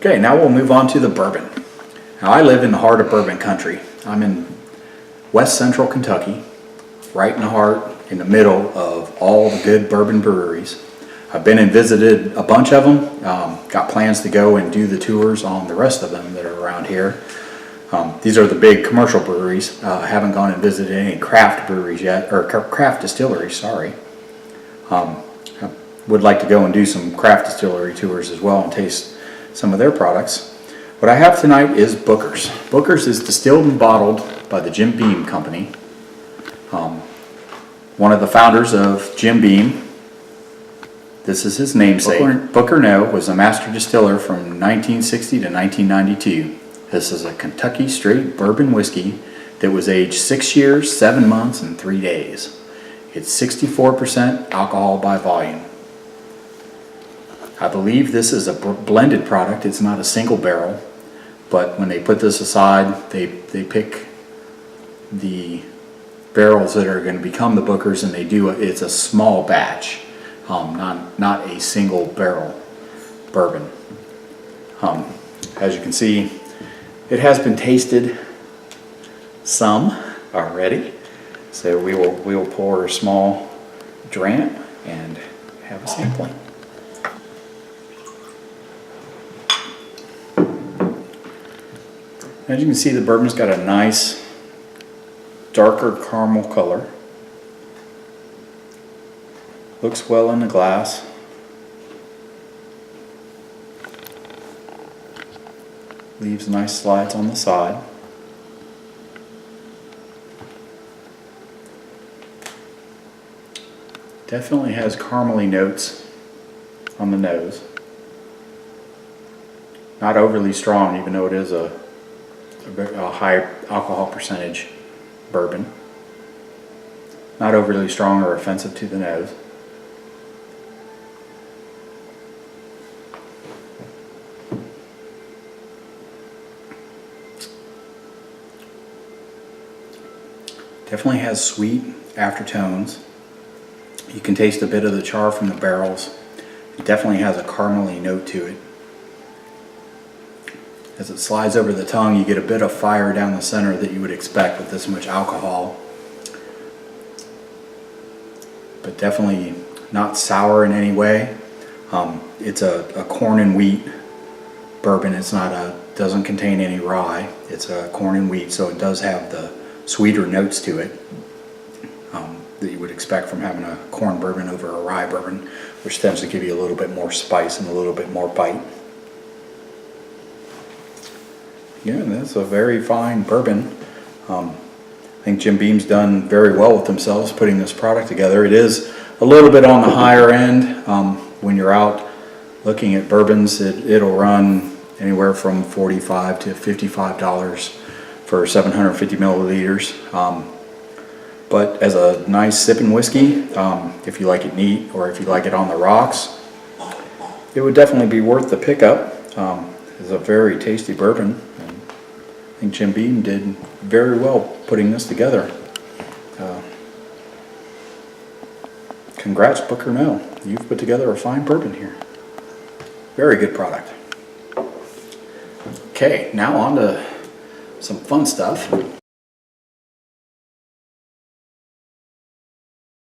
Okay, now we'll move on to the bourbon. Now I live in the heart of bourbon country. I'm in west central Kentucky, right in the heart, in the middle of all the good bourbon breweries. I've been and visited a bunch of them. Got plans to go and do the tours on the rest of them that are around here. These are the big commercial breweries. I haven't gone and visited any craft breweries yet, or craft distilleries, sorry. I would like to go and do some craft distillery tours as well and taste some of their products. What I have tonight is Booker's. Booker's is distilled and bottled by the Jim Beam Company. One of the founders of Jim Beam, this is his namesake. Booker No was a master distiller from 1960 to 1992. This is a Kentucky straight bourbon whiskey that was aged 6 years, 7 months, and 3 days. It's 64% alcohol by volume. I believe this is a blended product. It's not a single barrel, but when they put this aside, they pick the barrels that are going to become the Bookers, and it's a small batch, not a single barrel bourbon. As you can see, it has been tasted some already, so we will pour a small draught and have a sampling. As you can see, the bourbon's got a nice darker caramel color. Looks well in the glass. Leaves nice slides on the side. Definitely has caramely notes on the nose. Not overly strong, even though it is a high alcohol percentage bourbon. Not overly strong or offensive to the nose. Definitely has sweet aftertones. You can taste a bit of the char from the barrels. It definitely has a caramely note to it. As it slides over the tongue, you get a bit of fire down the center that you would expect with this much alcohol. But definitely not sour in any way. It's a corn and wheat bourbon. Doesn't contain any rye. It's a corn and wheat, so it does have the sweeter notes to it that you would expect from having a corn bourbon over a rye bourbon, which tends to give you a little bit more spice and a little bit more bite. Yeah, that's a very fine bourbon. I think Jim Beam's done very well with themselves putting this product together. It is a little bit on the higher end. When you're out looking at bourbons, it'll run anywhere from $45 to $55 for 750 milliliters. But as a nice sipping whiskey, if you like it neat or if you like it on the rocks, it would definitely be worth the pickup. It's a very tasty bourbon. I think Jim Beam did very well putting this together. Congrats, Booker No. You've put together a fine bourbon here. Very good product. Okay, now on to some fun stuff.